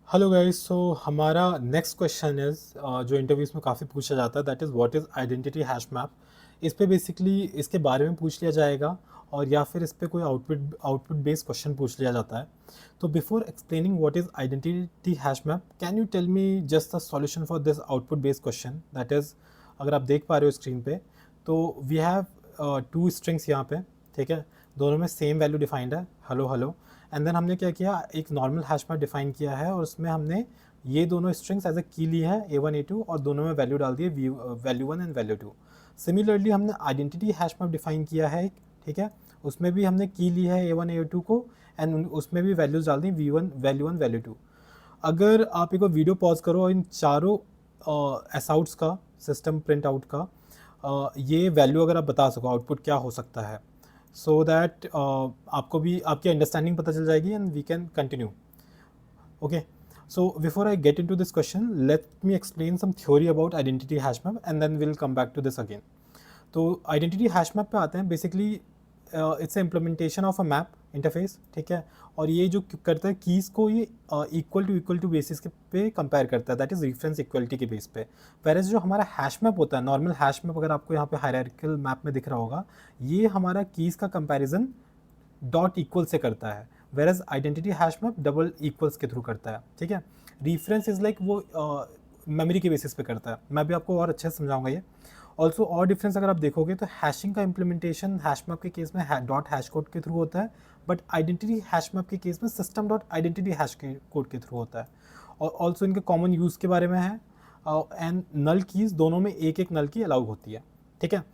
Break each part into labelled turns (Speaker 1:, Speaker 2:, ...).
Speaker 1: Hello guys. So हमारा next question is जो interviews में काफ़ी पूछा जाता है, that is what is identity hash map. इस पे बेसिकली इसके बारे में पूछ लिया जाएगा और या फिर इस पे कोई आउटपुट बेस्ड क्वेश्चन पूछ लिया जाता है। तो before explaining what is identity hash map, can you tell me just the solution for this output based question. That is, अगर आप देख पा रहे हो स्क्रीन पे, तो वी हैव टू स्ट्रिंग्स यहाँ पे, ठीक है। दोनों में सेम वैल्यू डिफाइंड है, हेलो हेलो। एंड देन हमने क्या किया, एक नॉर्मल हैश मैप डिफाइन किया है और उसमें हमने ये दोनों स्ट्रिंग्स एज ए की ली है A1 A2 और दोनों में वैल्यू डाल दी है वैल्यू 1 एंड वैल्यू 2। सिमिलरली हमने आइडेंटिटी हैश मैप डिफाइन किया है, ठीक है। उसमें भी हमने की ली है A1 A2 को एंड उसमें भी वैल्यूज डाल दी V1 वैल्यू 1 वैल्यू 2। अगर आप एक बार वीडियो पॉज करो और इन चारों एसआउट्स का, सिस्टम प्रिंट आउट का ये वैल्यू अगर आप बता सको आउटपुट क्या हो सकता है, सो दैट आपको भी आपकी अंडरस्टैंडिंग पता चल जाएगी and we can continue. Okay, so before I get into this question, let me explain some theory about identity hash map and then we'll come back to this again. तो identity hash map पे आते हैं। Basically it's implementation of a map interface, ठीक है। और ये जो करता है कीज़ को ये इक्वल टू बेसिस के पे कंपेयर करता है, दैट इज़ रेफरेंस इक्वलिटी के बेस पे। वैरेज जो हमारा हैश मैप होता है, नॉर्मल हैश मैप, अगर आपको यहाँ पे हायरार्किकल मैप में दिख रहा होगा, ये हमारा कीज़ का कंपैरिजन डॉट इक्वल से करता है, whereas identity hash map double equals के थ्रू करता है, ठीक है। रेफरेंस इज़ लाइक वो मेमोरी के बेसिस पे करता है। मैं भी आपको और अच्छे से समझाऊंगा ये। ऑल्सो और डिफरेंस अगर आप देखोगे तो हैशिंग का इम्प्लीमेंटेशन हैश मैप के केस में डॉट हैश कोड के थ्रू होता है, बट आइडेंटिटी हैश मैप के केस में सिस्टम डॉट आइडेंटिटी हैश के कोड के थ्रू होता है। और ऑल्सो इनके कॉमन यूज़ के बारे में है एंड नल कीज़ दोनों में एक एक नल की अलाउ होती है, ठीक है।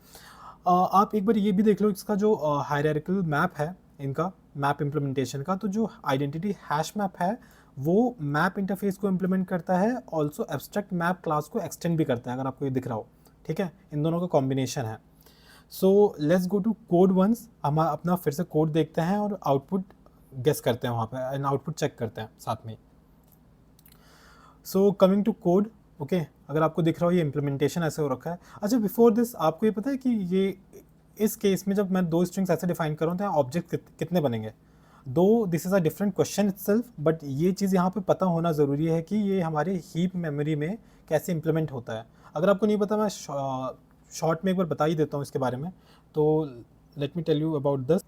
Speaker 1: आप एक बार ये भी देख लो, इसका जो हायरार्किकल मैप है, इनका मैप इम्प्लीमेंटेशन का, तो जो आइडेंटिटी हैश मैप है वो मैप इंटरफेस को इम्प्लीमेंट करता है, ऑल्सो एब्स्ट्रैक्ट मैप क्लास को एक्सटेंड भी करता है, अगर आपको ये दिख रहा हो, ठीक है। इन दोनों का कॉम्बिनेशन है। So let's go to code once. हम अपना फिर से कोड देखते हैं और आउटपुट गेस करते हैं वहाँ पे एंड आउटपुट चेक करते हैं साथ में। So coming to code, okay, अगर आपको दिख रहा हो ये इम्प्लीमेंटेशन ऐसे हो रखा है। अच्छा, बिफोर दिस आपको ये पता है कि ये इस केस में जब मैं दो स्ट्रिंग्स ऐसे डिफाइन कर रहा हूँ तो ऑब्जेक्ट कितने बनेंगे। दो this is a different question itself, but ये चीज़ यहाँ पे पता होना ज़रूरी है कि ये हमारे हीप मेमोरी में कैसे इम्प्लीमेंट होता है। अगर आपको नहीं पता, मैं शॉर्ट में एक बार बता ही देता हूँ इसके बारे में। तो let me tell you about this.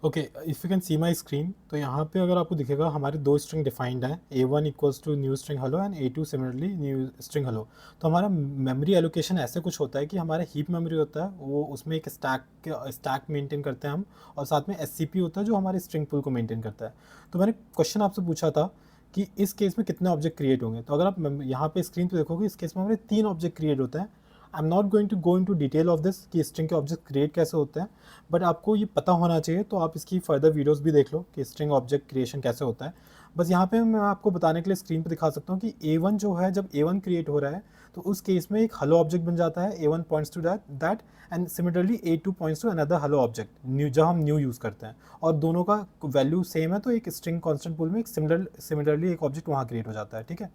Speaker 1: Okay, if you can see my screen, तो यहाँ पे अगर आपको दिखेगा हमारे दो स्ट्रिंग डिफाइंड हैं, A1 equals to new string hello and A2 similarly new string hello. तो हमारा मेमोरी एलोकेशन ऐसे कुछ होता है कि हमारा हीप मेमोरी होता है, वो उसमें एक स्टैक मेंटेन करते हैं हम, और साथ में SCP होता है जो हमारे स्ट्रिंग पूल को मेंटेन करता है। तो मैंने क्वेश्चन आपसे पूछा था कि इस केस में कितने ऑब्जेक्ट क्रिएट होंगे। तो अगर आप यहाँ पे स्क्रीन पे देखोगे, इस केस में हमारे 3 ऑब्जेक्ट क्रिएट होते हैं। I am not going to go in to detail of this कि स्ट्रिंग के ऑब्जेक्ट क्रिएट कैसे होते हैं, बट आपको ये पता होना चाहिए। तो आप इसकी फर्दर वीडियोस भी देख लो कि स्ट्रिंग ऑब्जेक्ट क्रिएशन कैसे होता है। बस यहाँ पे मैं आपको बताने के लिए स्क्रीन पे दिखा सकता हूँ कि A1 जो है, जब A1 क्रिएट हो रहा है तो उस केस में एक हेलो ऑब्जेक्ट बन जाता है, A1 points to that and similarly A2 points to another hello object new, जब हम न्यू यूज़ करते हैं और दोनों का वैल्यू सेम है, तो एक स्ट्रिंग कॉन्स्टेंट पूल में एक सिमिलरली एक ऑब्जेक्ट वहाँ क्रिएट हो जाता है, ठीक है।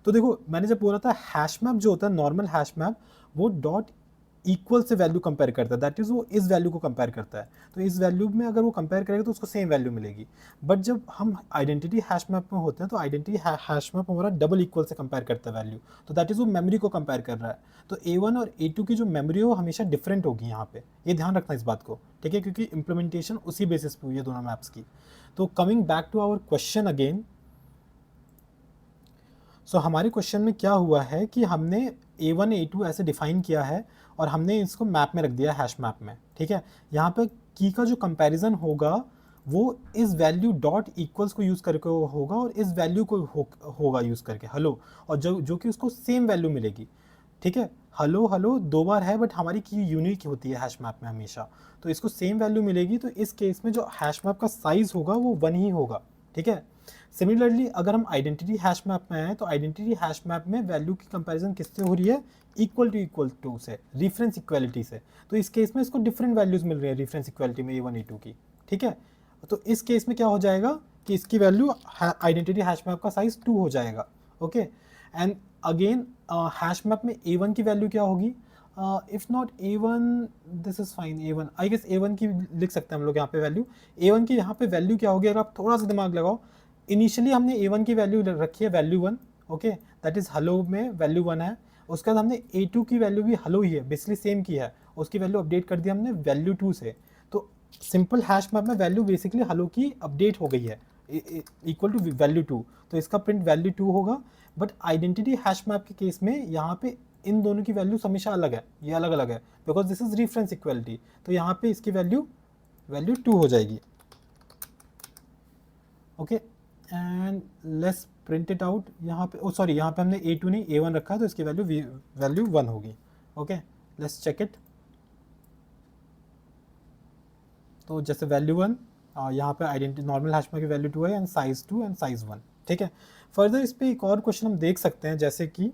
Speaker 1: तो देखो, मैंने जब बोला था हैश मैप जो होता है, नॉर्मल हैश मैप, वो डॉट इक्वल से वैल्यू कंपेयर करता है, दैट इज़ वो इस वैल्यू को कंपेयर करता है। तो इस वैल्यू में अगर वो कंपेयर करेगा तो उसको सेम वैल्यू मिलेगी। बट जब हम आइडेंटिटी हैश मैप में होते हैं तो आइडेंटिटी हैश मैप हमारा डबल इक्वल से कंपेयर करता है वैल्यू, तो दैट इज़ वो मेमोरी को कंपेयर कर रहा है। तो A1 और A2 की जो मेमोरी है वो हमेशा डिफरेंट होगी यहाँ पे, ये ध्यान रखना इस बात को, ठीक है, क्योंकि इंप्लीमेंटेशन उसी बेसिस पे हुई है दोनों मैप्स की। तो coming back to our question again, so हमारे क्वेश्चन में क्या हुआ है कि हमने A1 A2 ऐसे डिफाइन किया है और हमने इसको मैप में रख दिया हैश मैप में, ठीक है। यहाँ पे की का जो कंपैरिजन होगा वो इस वैल्यू डॉट इक्वल्स को यूज़ करके होगा और इस वैल्यू को होगा यूज़ करके हेलो, और जो कि उसको सेम वैल्यू मिलेगी, ठीक है। हेलो हेलो दो बार है, बट हमारी की यूनिक होती है हैश मैप में हमेशा, तो इसको सेम वैल्यू मिलेगी। तो इस केस में जो हैश मैप का साइज़ होगा वो 1 ही होगा, ठीक है। सिमिलरली अगर हम आइडेंटिटी हैश मैप में आए तो आइडेंटिटी हैश मैप में वैल्यू की कंपैरिजन किससे हो रही है, इक्वल टू से, रेफरेंस इक्वालिटी से। तो इस केस में इसको डिफरेंट वैल्यूज मिल रही है रेफरेंस इक्वालिटी में A1 A2 की, ठीक है। तो इस केस में क्या हो जाएगा कि इसकी वैल्यू आइडेंटिटी हैश मैप का साइज 2 हो जाएगा, okay. And again hash map में A1 की वैल्यू क्या होगी, if not A1, this is fine, A1 I guess A1 की लिख सकते हैं हम लोग यहाँ पे वैल्यू। A1 की यहाँ पे वैल्यू क्या होगी, अगर आप थोड़ा सा दिमाग लगाओ, इनिशियली हमने A1 की वैल्यू रखी है value 1, okay, that is hello में वैल्यू 1 है। उसके बाद हमने A2 की वैल्यू भी हेलो ही है, बेसिकली सेम की है, उसकी वैल्यू अपडेट कर दी हमने वैल्यू 2 से। तो सिंपल हैश मैप में वैल्यू बेसिकली हेलो की अपडेट हो गई है इक्वल टू वैल्यू 2, तो इसका प्रिंट वैल्यू 2 होगा। बट आइडेंटिटी हैश मैप के केस में यहाँ पे इन दोनों की वैल्यू हमेशा अलग है, ये अलग अलग है, because this is reference equality. तो यहाँ पे इसकी वैल्यू 2 हो जाएगी, okay. And let's print it out. यहाँ पे सॉरी, यहाँ पे हमने A2 नहीं A1 रखा है, तो इसकी वैल्यू 1 होगी, ओके। Let's check it. तो जैसे वैल्यू 1, यहाँ पे आइडेंटिटी नॉर्मल हैश मैप की वैल्यू 2 है, एंड साइज 2 एंड साइज 1, ठीक है। फर्दर इस पर एक और क्वेश्चन हम देख सकते हैं, जैसे कि,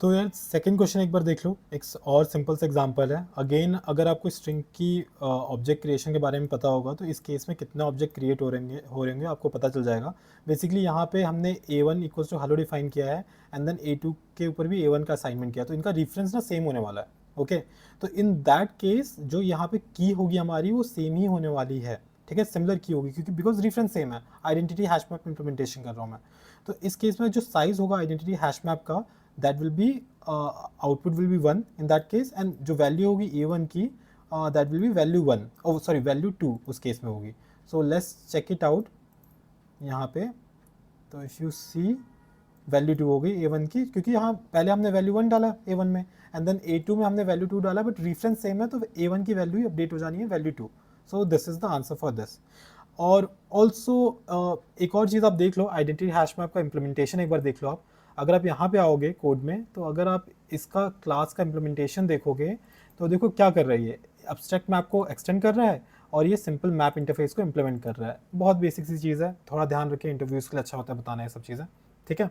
Speaker 1: तो यार सेकंड क्वेश्चन एक बार देख लो, एक और सिंपल सा एग्जांपल है। अगेन अगर आपको स्ट्रिंग की ऑब्जेक्ट क्रिएशन के बारे में पता होगा, तो इस केस में कितने ऑब्जेक्ट क्रिएट हो रहेंगे आपको पता चल जाएगा। बेसिकली यहाँ पे हमने A1 equals to hello define किया है, एंड देन A2 के ऊपर भी A1 का असाइनमेंट किया, तो इनका रेफरेंस ना सेम होने वाला है, ओके। तो इन दैट केस जो यहाँ पे की होगी हमारी वो सेम ही होने वाली है, ठीक है, सिमिलर की होगी, क्योंकि बिकॉज रेफरेंस सेम है, आइडेंटिटी हैश मैप इम्प्लीमेंटेशन कर रहा हूँ मैं। तो इस केस में जो साइज होगा आइडेंटिटी हैश मैप का, that will be output will be 1 in that case, and जो वैल्यू होगी A1 की that will be value 1, oh sorry value 2 उस केस में होगी। so let's check it out यहाँ पे। तो if you see वैल्यू 2 हो गई A1 की, क्योंकि यहाँ पहले हमने वैल्यू 1 डाला A1 में, एंड देन A2 में हमने वैल्यू 2 डाला, बट रेफरेंस सेम है, तो A1 की वैल्यू ही अपडेट हो जानी है value 2। So this is the answer for this. और ऑल्सो एक और चीज़ आप देख लो, आइडेंटिटी हैश मैप का इम्प्लीमेंटेशन एक बार देख लो आप। अगर आप यहाँ पे आओगे कोड में, तो अगर आप इसका क्लास का इम्प्लीमेंटेशन देखोगे, तो देखो क्या कर रही है, एब्स्ट्रैक्ट मैप को एक्सटेंड कर रहा है, और ये सिंपल मैप इंटरफेस को इम्प्लीमेंट कर रहा है। बहुत बेसिक सी चीज़ है, थोड़ा ध्यान रखें, इंटरव्यूज़ के लिए अच्छा होता है बताना ये सब चीज़ें, ठीक है।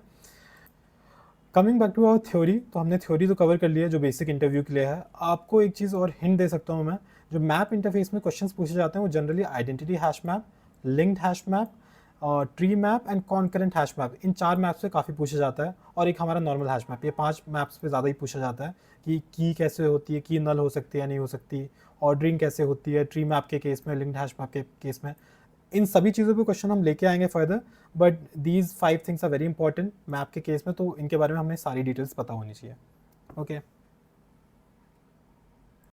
Speaker 1: Coming back to our theory, तो हमने थ्योरी तो कवर कर लिया जो बेसिक इंटरव्यू के लिए है। आपको एक चीज़ और हिंट दे सकता हूँ मैं, जो मैप इंटरफेस में क्वेश्चंस पूछे जाते हैं वो generally identity hash map, linked hash map, tree map and concurrent hash map, in 4 maps पे काफ़ी पूछा जाता है, और एक हमारा नॉर्मल हैश मैप, ये 5 मैप्स पे ज़्यादा ही पूछा जाता है कि की कैसे होती है, की नल हो सकती है या नहीं हो सकती, ऑर्डरिंग कैसे होती है ट्री मैप के केस में, लिंक्ड हैश मैप के केस में। इन सभी चीज़ों पे क्वेश्चन हम लेके आएंगे further, but these 5 things are very important map के केस में, तो इनके बारे में हमें सारी डिटेल्स पता होनी चाहिए, ओके।